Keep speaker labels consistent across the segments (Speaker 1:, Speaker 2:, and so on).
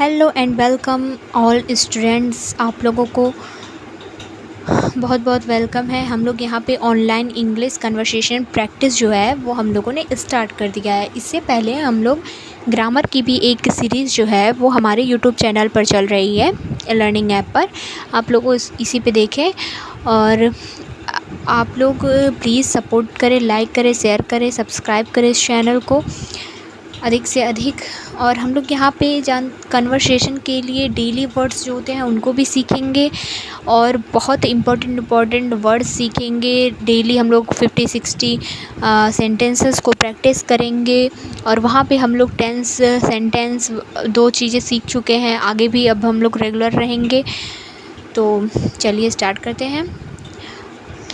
Speaker 1: Hello and welcome all students. आप लोगों को बहुत बहुत वेलकम है। हम लोग यहाँ पे ऑनलाइन इंग्लिश कन्वर्सेशन प्रैक्टिस जो है वो हम लोगों ने स्टार्ट कर दिया है। इससे पहले हम लोग ग्रामर की भी एक सीरीज़ जो है वो हमारे यूट्यूब चैनल पर चल रही है, लर्निंग ऐप पर। आप लोग इसी पे देखें और आप लोग प्लीज़ सपोर्ट करें, लाइक करें, शेयर करें, सब्सक्राइब करें इस चैनल को अधिक से अधिक। और हम लोग यहाँ पे कन्वर्सेशन के लिए डेली वर्ड्स जो होते हैं उनको भी सीखेंगे और बहुत इम्पोर्टेंट वर्ड्स सीखेंगे। डेली हम लोग 50-60 सेंटेंसेस को प्रैक्टिस करेंगे और वहाँ पे हम लोग टेंस, सेंटेंस 2 चीज़ें सीख चुके हैं, आगे भी अब हम लोग रेगुलर रहेंगे। तो चलिए स्टार्ट करते हैं,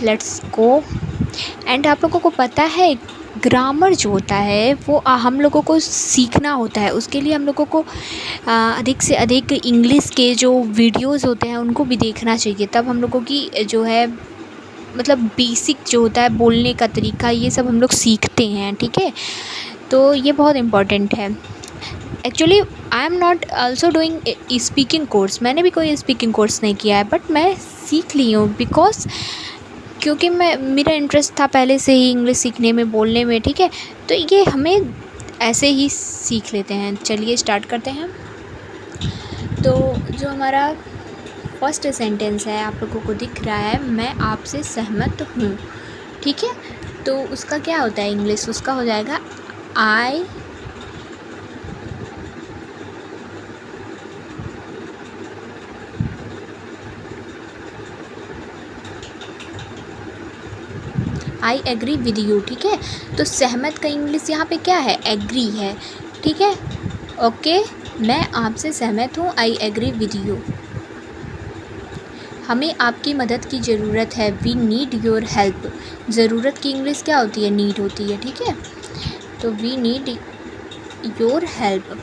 Speaker 1: लेट्स गो। एंड आप लोगों को पता है ग्रामर जो होता है वो हम लोगों को सीखना होता है। उसके लिए हम लोगों को अधिक से अधिक इंग्लिश के जो वीडियोस होते हैं उनको भी देखना चाहिए। तब हम लोगों की जो है मतलब बेसिक जो होता है बोलने का तरीका, ये सब हम लोग सीखते हैं, ठीक है। तो ये बहुत इम्पॉर्टेंट है। Actually I am not also doing speaking course. मैंने भी कोई स्पीकिंग कोर्स नहीं किया है, बट मैं सीख ली हूँ बिकॉज क्योंकि मेरा इंटरेस्ट था पहले से ही इंग्लिश सीखने में, बोलने में, ठीक है। तो ये हमें ऐसे ही सीख लेते हैं। चलिए स्टार्ट करते हैं। तो जो हमारा फर्स्ट सेंटेंस है आप लोगों को दिख रहा है, मैं आपसे सहमत हूँ, ठीक है। तो उसका क्या होता है इंग्लिश? उसका हो जाएगा आई एग्री विद यू, ठीक है। तो सहमत का इंग्लिश यहाँ पे क्या है? एग्री है, ठीक है। ओके, मैं आपसे सहमत हूँ, आई एग्री विद यू। हमें आपकी मदद की ज़रूरत है, वी नीड योर हेल्प। ज़रूरत की इंग्लिश क्या होती है? नीड होती है, ठीक है। तो we need your help.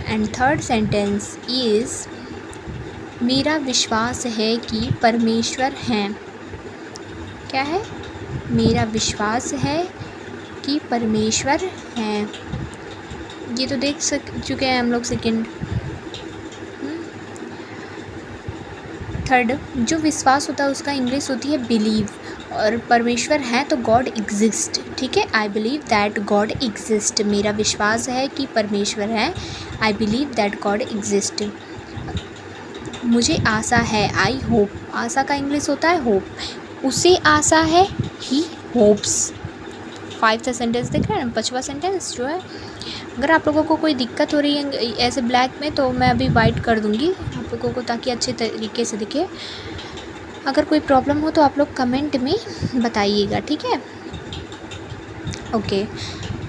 Speaker 1: And third sentence is मेरा विश्वास है कि परमेश्वर हैं। क्या है? मेरा विश्वास है कि परमेश्वर हैं। ये तो देख चुके हैं हम लोग सेकंड। थर्ड, जो विश्वास होता है उसका इंग्लिश होती है बिलीव, और परमेश्वर हैं तो गॉड एग्जिस्ट, ठीक है। I believe that God exist. मेरा विश्वास है कि परमेश्वर हैं, I believe that God exist. मुझे आशा है, आई होप। आशा का इंग्लिश होता है होप। उसे आशा है, ही होप्स। 5th सेंटेंस देख रहे हैं ना, 5वां सेंटेंस जो है। अगर आप लोगों को कोई दिक्कत हो रही है ऐसे ब्लैक में तो मैं अभी वाइट कर दूँगी आप लोगों को, ताकि अच्छे तरीके से दिखे। अगर कोई प्रॉब्लम हो तो आप लोग कमेंट में बताइएगा, ठीक है। Okay,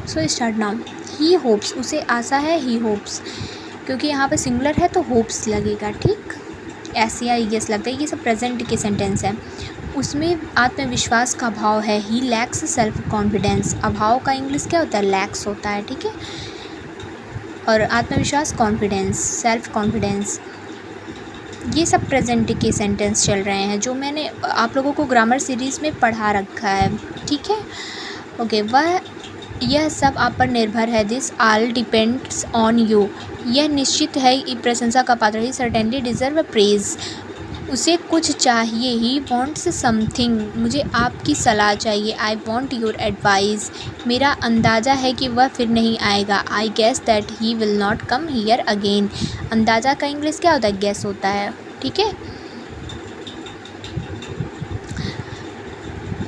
Speaker 1: so start now. He hopes, उसे आशा है, ही होप्स। क्योंकि यहाँ पे सिंगुलर है तो होप्स लगेगा, ठीक। एस या यस लगता है। ये सब प्रेजेंट के सेंटेंस हैं। उसमें आत्मविश्वास का अभाव है, ही लैक्स सेल्फ कॉन्फिडेंस। अभाव का इंग्लिश क्या होता है? लैक्स होता है, ठीक है। और आत्मविश्वास कॉन्फिडेंस, सेल्फ कॉन्फिडेंस। ये सब प्रेजेंट के सेंटेंस चल रहे हैं जो मैंने आप लोगों को ग्रामर सीरीज़ में पढ़ा रखा है, ठीक है। ओके, यह सब आप पर निर्भर है, this all depends on you. यह निश्चित है प्रशंसा का पात्र, ही सर्टेनली डिजर्व प्रेज। उसे कुछ चाहिए, ही वॉन्ट्स समथिंग। मुझे आपकी सलाह चाहिए, आई वॉन्ट योर एडवाइस। मेरा अंदाज़ा है कि वह फिर नहीं आएगा, I guess that he will not come here again. अंदाज़ा का इंग्लिश क्या होता है? गेस होता है, ठीक है।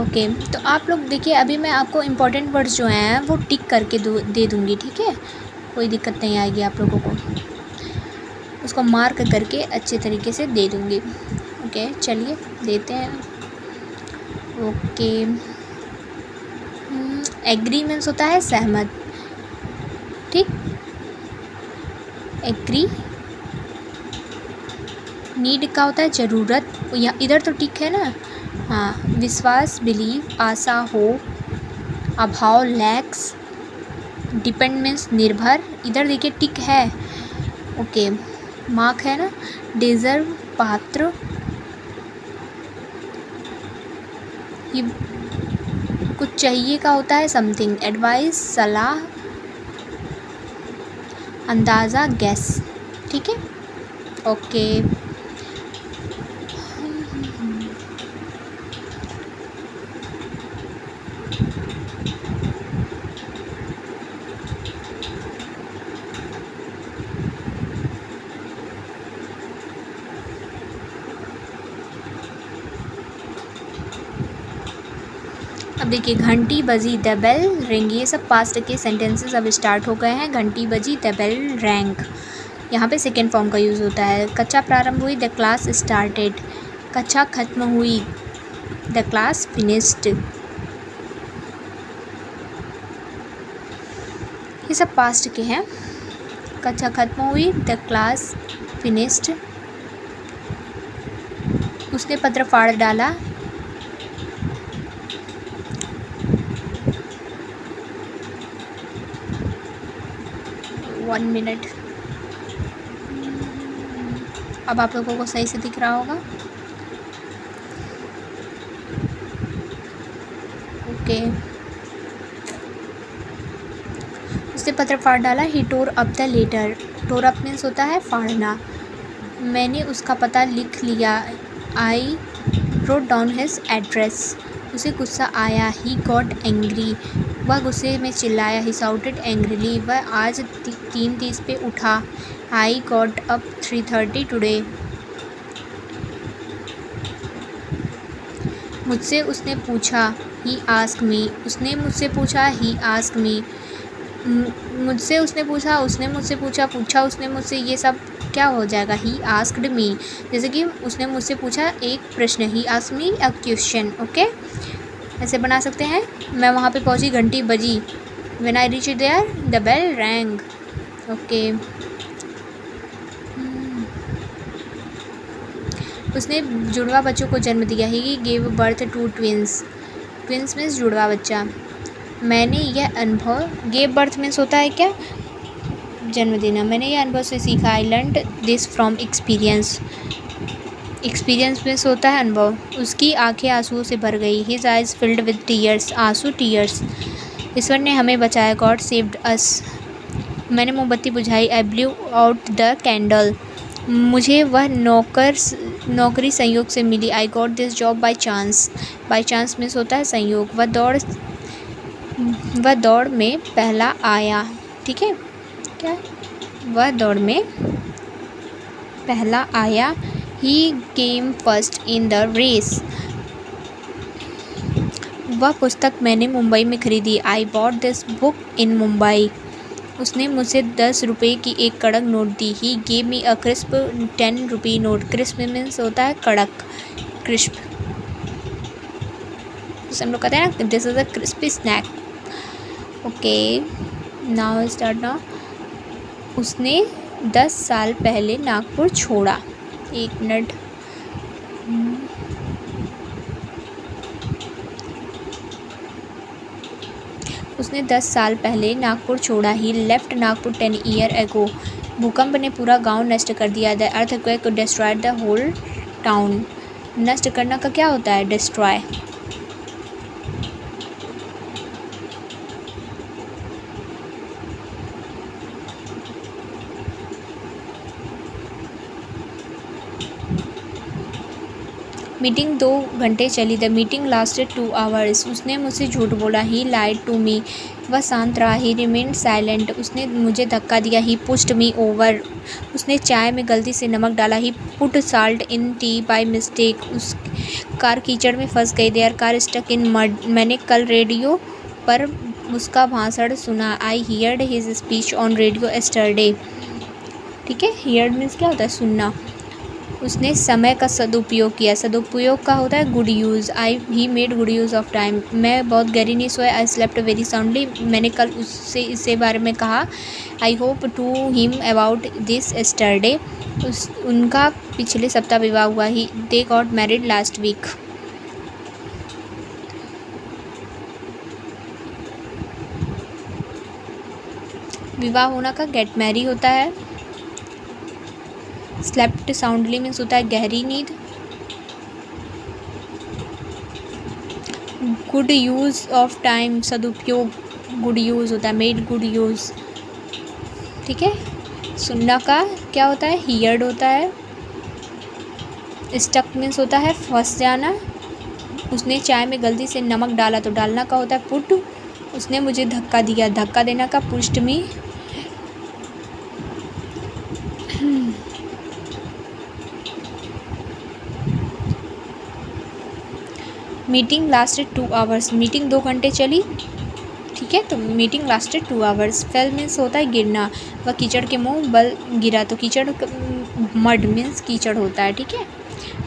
Speaker 1: ओके, तो आप लोग देखिए, अभी मैं आपको इम्पॉर्टेंट वर्ड्स जो हैं वो टिक करके दे दूँगी, ठीक है। कोई दिक्कत नहीं आएगी आप लोगों को, उसको मार्क करके अच्छे तरीके से दे दूँगी। ओके, चलिए देते हैं। ओके, एग्री मीन्स होता है सहमत, ठीक। एग्री। नीड का होता है ज़रूरत, या इधर तो टिक है ना। हाँ, विश्वास बिलीव, आशा हो, अभाव लैक्स, डिपेंड मीन्स निर्भर, इधर देखिए टिक है। ओके, मार्क है ना। डिजर्व पात्र, ये कुछ चाहिए का होता है समथिंग। एडवाइस सलाह, अंदाज़ा, गैस। ठीक है, ओके। अब देखिए, घंटी बजी, द बेल रिंग, ये सब पास्ट के सेंटेंसेस अब स्टार्ट हो गए हैं। घंटी बजी, द बेल रैंक, यहाँ पे सेकेंड फॉर्म का यूज़ होता है। कक्षा प्रारंभ हुई, द क्लास स्टार्टेड। कक्षा खत्म हुई, द क्लास फिनिश्ड। ये सब पास्ट के हैं। कक्षा खत्म हुई, द क्लास फिनिश्ड। उसने पत्र फाड़ डाला, 1 मिनट। अब आप लोगों को सही से दिख रहा होगा, ओके। उसने पत्र फाड़ डाला, he tore up the letter. Tore up means होता है फाड़ना। मैंने उसका पता लिख लिया, I wrote down his address. उसे गुस्सा आया, ही गॉट एंग्री। वह गुस्से में चिल्लाया, ही शाउटेड एंग्रीली। वह आज 3:30 पे उठा, आई गॉट अप 3:30 टुडे। मुझसे उसने पूछा, ही आस्क मी। उसने मुझसे पूछा, ही आस्क मी। मुझसे उसने पूछा, उसने मुझसे पूछा, पूछा उसने मुझसे, ये सब क्या हो जाएगा, ही आस्क्ड मी। जैसे कि उसने मुझसे पूछा एक प्रश्न, he asked me a question, okay, ऐसे बना सकते हैं। मैं वहाँ पे पहुँची, घंटी बजी, when I reach there the bell rang, okay. उसने जुड़वा बच्चों को जन्म दिया, he gave birth to twins. Twins means जुड़वा बच्चा। मैंने यह अनुभव, गेव बर्थ मीन्स होता है क्या, जन्म देना। मैंने यह अनुभव से सीखा, I learned this from experience. Experience means होता है अनुभव। उसकी आंखें आंसुओं से भर गई, his eyes filled with tears, आंसू टीयर्स। ईश्वर ने हमें बचाया, गॉड सेव्ड अस। मैंने मोमबत्ती बुझाई, I blew out the candle. मुझे वह नौकरी संयोग से मिली, I got this job by chance. By chance means होता है संयोग। वह दौड़ में पहला आया, ठीक है, क्या, वह दौड़ में पहला आया, he came first in the race. वह पुस्तक मैंने मुंबई में खरीदी, I bought this book in Mumbai. उसने मुझे 10 रुपये की एक कड़क नोट दी, he gave me a crisp 10 rupee note. Crisp means होता है कड़क, क्रिस्प, जैसे हम लोग कहते हैं ना, this is a crispy snack, okay. Now start now. उसने 10 साल पहले नागपुर छोड़ा, 1 मिनट। उसने 10 साल पहले नागपुर छोड़ा, ही लेफ्ट नागपुर 10 ईयर एगो। भूकंप ने पूरा गांव नष्ट कर दिया, the earthquake destroyed the whole town. नष्ट करना का क्या होता है, डिस्ट्रॉय। मीटिंग 2 घंटे चली, द मीटिंग लास्टेड 2 आवर्स। उसने मुझसे झूठ बोला, ही लाइड टू मी। वह शांत रहा, ही रिमेन्ड साइलेंट। उसने मुझे धक्का दिया, ही पुश्ड मी ओवर। उसने चाय में गलती से नमक डाला, he put salt in tea by mistake. उस कार कीचड़ में फंस गई, their car stuck in mud. मैंने कल रेडियो पर उसका भाषण सुना, I heard his speech on radio yesterday, ठीक है। हियर्ड मीन्स क्या होता है, सुनना। उसने समय का सदुपयोग किया, सदुपयोग का होता है good use, he made good use of time. मैं बहुत गहरी नहीं सोया, आई स्लेप्ट वेरी साउंडली। मैंने कल उससे इससे बारे में कहा, I hope to him about this yesterday. उनका पिछले सप्ताह विवाह हुआ, he they got married last week. विवाह होना का गेट मैरी होता है। स्लेप्ट साउंडली मीन्स होता है गहरी नींद। गुड यूज़ ऑफ टाइम, सदुपयोग, गुड यूज़ होता है, मेड गुड यूज़, ठीक है। सुनना का क्या होता है? हियर्ड होता है। स्टक मीन्स होता है फंस जाना। उसने चाय में गलती से नमक डाला तो डालना का होता है पुट। उसने मुझे धक्का दिया, धक्का देना का pushed me. Meeting lasted 2 hours. Meeting 2 घंटे चली, ठीक है। तो meeting lasted 2 hours. Fail means होता है गिरना। वह कीचड़ के मुंह बल गिरा, तो कीचड़ मड मीन्स कीचड़ होता है, ठीक है।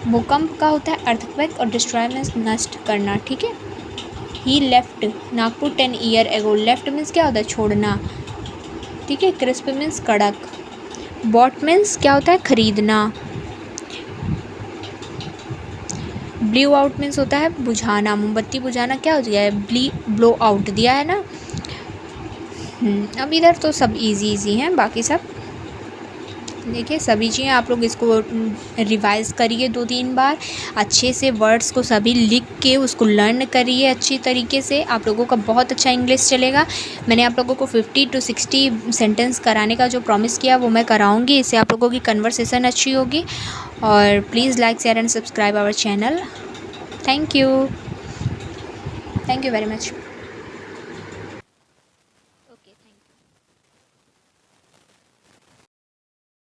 Speaker 1: भूकंप का होता है अर्थक्वेक और डिस्ट्रॉय मीन्स नष्ट करना, ठीक है। He left Nagpur 10 year ago. Left means क्या होता है? छोड़ना, ठीक है। क्रिस्प मीन्स कड़क। बॉट मीन्स क्या होता है? खरीदना। ब्लू आउट मीन्स होता है बुझाना। मोमबत्ती बुझाना क्या हो गया है? ब्लो आउट दिया है ना। अब इधर तो सब इजी हैं, बाकी सब देखिए सभी चीज़ें आप लोग इसको रिवाइज़ करिए 2-3 बार अच्छे से। वर्ड्स को सभी लिख के उसको लर्न करिए अच्छी तरीके से। आप लोगों का बहुत अच्छा इंग्लिश चलेगा। मैंने आप लोगों को 50 to 60 सेंटेंस कराने का जो प्रॉमिस किया वो मैं कराऊंगी। इससे आप लोगों की कन्वर्सेशन अच्छी होगी। और please like, share and subscribe our channel. Thank you very much.